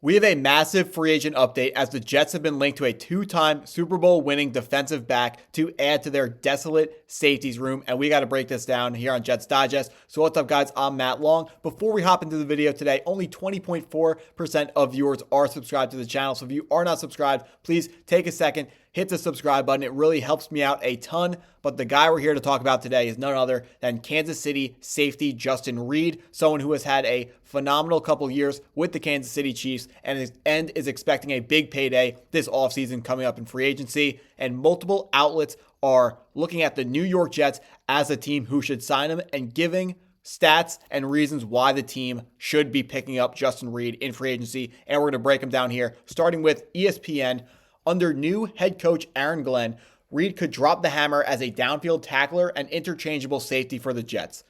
We have a massive free agent update as the Jets have been linked to a two-time Super Bowl winning defensive back to add to their desolate safeties room, and we got to break this down here on Jets Digest. So what's up, guys? I'm Matt Long. Before we hop into the video today, only 20.4% of viewers are subscribed to the channel. So if you are not subscribed, please take a second, hit the subscribe button. It really helps me out a ton. But the guy we're here to talk about today is none other than Kansas City safety Justin Reid, someone who has had a phenomenal couple years with the Kansas City Chiefs and is expecting a big payday this offseason coming up in free agency. And multiple outlets are looking at the New York Jets as a team who should sign him and giving stats and reasons why the team should be picking up Justin Reid in free agency. And we're going to break them down here, starting with ESPN. Under new head coach Aaron Glenn, Reid could drop the hammer as a downfield tackler and interchangeable safety for the Jets.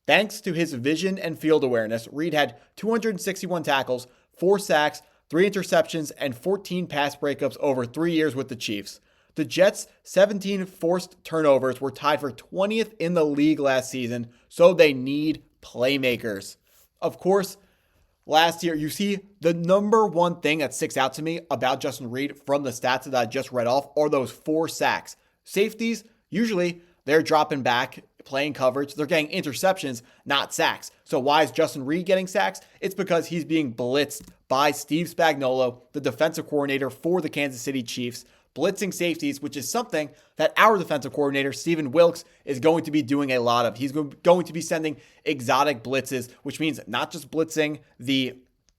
Thanks to his vision and field awareness, Reid had 261 tackles, 4 sacks, 3 interceptions, and 14 pass breakups over 3 years with the Chiefs. The Jets' 17 forced turnovers were tied for 20th in the league last season, so they need playmakers. Of course, last year, you see the number one thing that sticks out to me about Justin Reid from the stats that I just read off are those 4 sacks. Safeties, usually they're dropping back, playing coverage. They're getting interceptions, not sacks. So why is Justin Reid getting sacks? It's because he's being blitzed by Steve Spagnuolo, the defensive coordinator for the Kansas City Chiefs, blitzing safeties, which is something that our defensive coordinator, Stephen Wilkes, is going to be doing a lot of. He's going to be sending exotic blitzes, which means not just blitzing the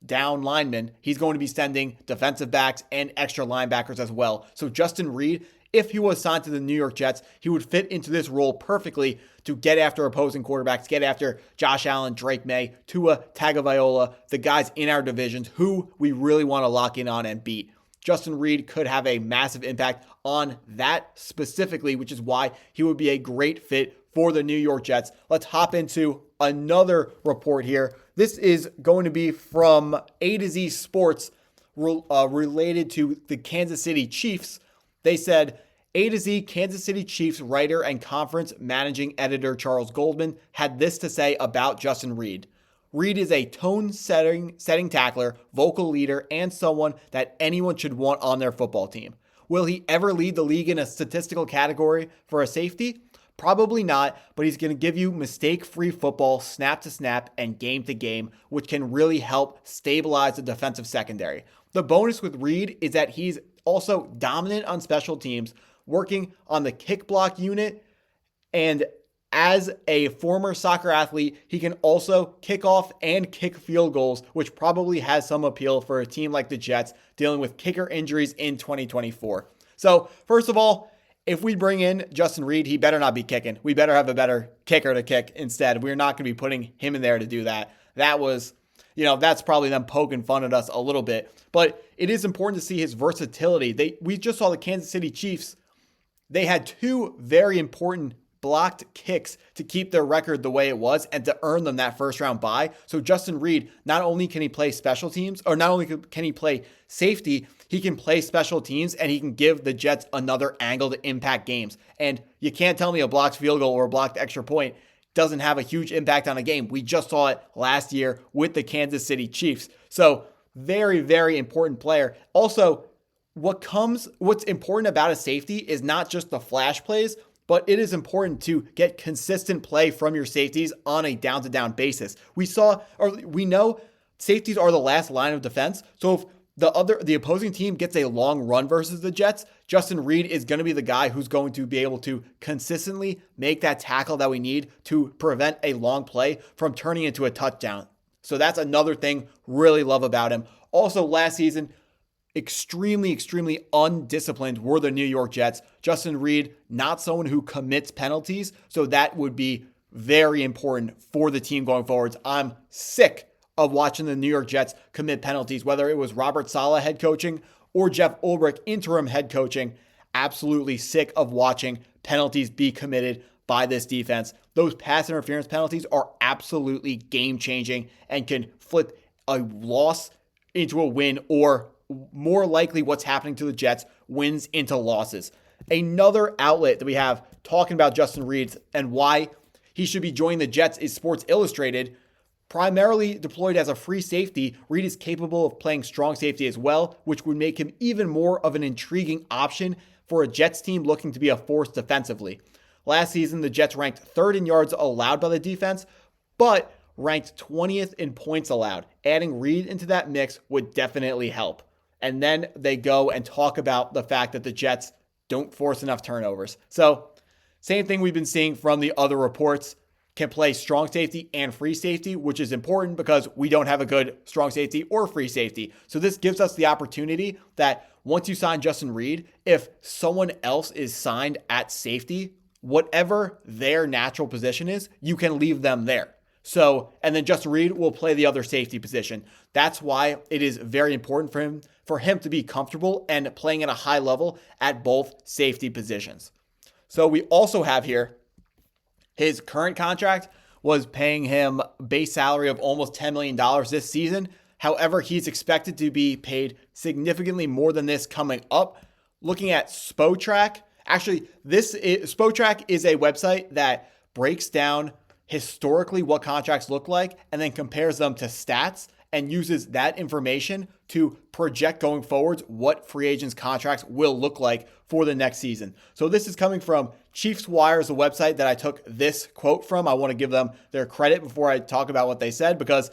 down linemen, he's going to be sending defensive backs and extra linebackers as well. So Justin Reid, if he was signed to the New York Jets, he would fit into this role perfectly to get after opposing quarterbacks, get after Josh Allen, Drake May, Tua Tagovailoa, the guys in our divisions who we really want to lock in on and beat. Justin Reid could have a massive impact on that specifically, which is why he would be a great fit for the New York Jets. Let's hop into another report here. This is going to be from A to Z Sports related to the Kansas City Chiefs. They said, A to Z Kansas City Chiefs writer and conference managing editor Charles Goldman had this to say about Justin Reid. Reid is a tone-setting tackler, vocal leader, and someone that anyone should want on their football team. Will he ever lead the league in a statistical category for a safety? Probably not, but he's going to give you mistake-free football, snap to snap, and game to game, which can really help stabilize the defensive secondary. The bonus with Reid is that he's also dominant on special teams, working on the kick block unit, and as a former soccer athlete, he can also kick off and kick field goals, which probably has some appeal for a team like the Jets dealing with kicker injuries in 2024. So, first of all, if we bring in Justin Reid, he better not be kicking. We better have a better kicker to kick instead. We're not going to be putting him in there to do that. That was, that's probably them poking fun at us a little bit. But it is important to see his versatility. We just saw the Kansas City Chiefs. They had 2 very important blocked kicks to keep their record the way it was and to earn them that first round bye. So Justin Reid, not only can he play special teams, or not only can he play safety, he can play special teams and he can give the Jets another angle to impact games. And you can't tell me a blocked field goal or a blocked extra point doesn't have a huge impact on a game. We just saw it last year with the Kansas City Chiefs. So very, very important player. Also, what's important about a safety is not just the flash plays, but it is important to get consistent play from your safeties on a down-to-down basis. We know safeties are the last line of defense. So if the opposing team gets a long run versus the Jets, Justin Reid is going to be the guy who's going to be able to consistently make that tackle that we need to prevent a long play from turning into a touchdown. So that's another thing really love about him. Also, last season, extremely, extremely undisciplined were the New York Jets. Justin Reid, not someone who commits penalties, so that would be very important for the team going forwards. I'm sick of watching the New York Jets commit penalties, whether it was Robert Saleh head coaching or Jeff Ulbrich interim head coaching. Absolutely sick of watching penalties be committed by this defense. Those pass interference penalties are absolutely game-changing and can flip a loss into a win, or more likely what's happening to the Jets, wins into losses. Another outlet that we have talking about Justin Reid and why he should be joining the Jets is Sports Illustrated. Primarily deployed as a free safety, Reid is capable of playing strong safety as well, which would make him even more of an intriguing option for a Jets team looking to be a force defensively. Last season, the Jets ranked third in yards allowed by the defense, but ranked 20th in points allowed. Adding Reid into that mix would definitely help. And then they go and talk about the fact that the Jets don't force enough turnovers. So, same thing we've been seeing from the other reports. Can play strong safety and free safety, which is important because we don't have a good strong safety or free safety. So this gives us the opportunity that once you sign Justin Reid, if someone else is signed at safety, whatever their natural position is, you can leave them there. So, and then Justin Reid will play the other safety position. That's why it is very important for him to be comfortable and playing at a high level at both safety positions. So we also have here his current contract was paying him base salary of almost $10 million this season. However, he's expected to be paid significantly more than this coming up. Looking at Spotrac, actually, Spotrac is a website that breaks down historically what contracts look like and then compares them to stats and uses that information to project going forwards what free agents' contracts will look like for the next season. So this is coming from Chiefs Wires, the website that I took this quote from. I want to give them their credit before I talk about what they said, because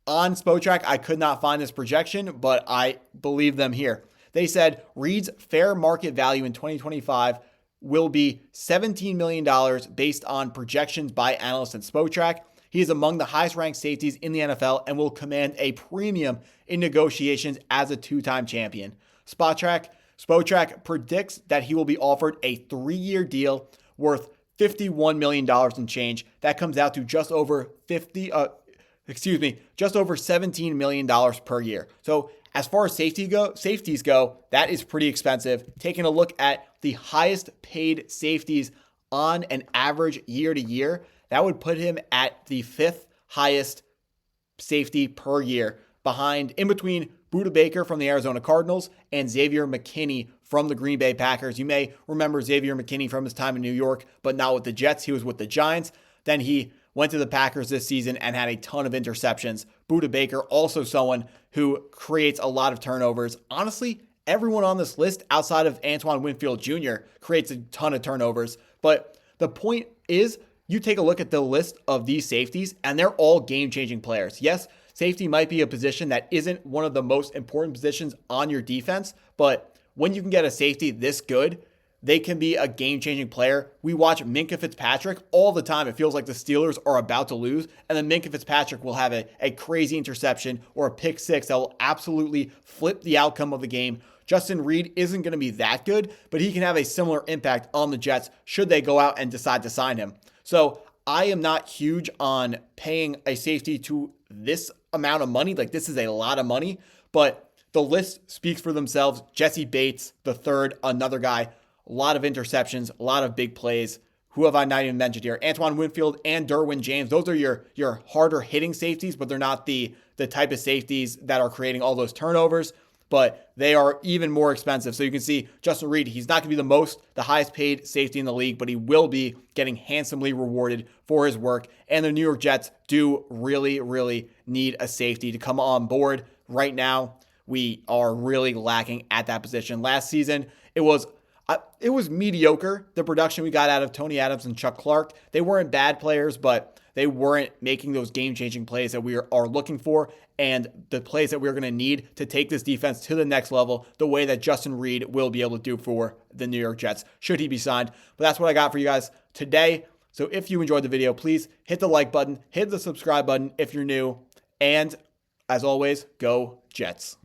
on Spotrac, I could not find this projection, but I believe them here. They said Reid's fair market value in 2025 will be $17 million based on projections by analysts at Spotrac. He is among the highest ranked safeties in the NFL and will command a premium in negotiations as a two-time champion. Spotrac predicts that he will be offered a 3-year deal worth $51 million in change. That comes out to just over $17 million per year. So as far as safeties go, that is pretty expensive. Taking a look at the highest paid safeties on an average year to year, that would put him at the 5th highest safety per year, in between Budda Baker from the Arizona Cardinals and Xavier McKinney from the Green Bay Packers. You may remember Xavier McKinney from his time in New York, but not with the Jets. He was with the Giants. Then he went to the Packers this season and had a ton of interceptions. Budda Baker, also someone who creates a lot of turnovers. Honestly, everyone on this list outside of Antoine Winfield Jr. creates a ton of turnovers. But the point is, you take a look at the list of these safeties, and they're all game-changing players. Yes, safety might be a position that isn't one of the most important positions on your defense, but when you can get a safety this good, they can be a game-changing player. We watch Minkah Fitzpatrick all the time. It feels like the Steelers are about to lose, and then Minkah Fitzpatrick will have a crazy interception or a pick six that will absolutely flip the outcome of the game. Justin Reid isn't going to be that good, but he can have a similar impact on the Jets should they go out and decide to sign him. So I am not huge on paying a safety to this amount of money. Like, this is a lot of money, but the list speaks for themselves. Jesse Bates, the third, another guy, a lot of interceptions, a lot of big plays. Who have I not even mentioned here? Antoine Winfield and Derwin James. Those are your harder hitting safeties, but they're not the type of safeties that are creating all those turnovers, but they are even more expensive. So you can see Justin Reid, he's not going to be the highest paid safety in the league, but he will be getting handsomely rewarded for his work. And the New York Jets do really, really need a safety to come on board. Right now, we are really lacking at that position. Last season, it was mediocre, the production we got out of Tony Adams and Chuck Clark. They weren't bad players, but they weren't making those game-changing plays that we are looking for and the plays that we're going to need to take this defense to the next level the way that Justin Reid will be able to do for the New York Jets, should he be signed. But that's what I got for you guys today. So if you enjoyed the video, please hit the like button, hit the subscribe button if you're new, and as always, go Jets.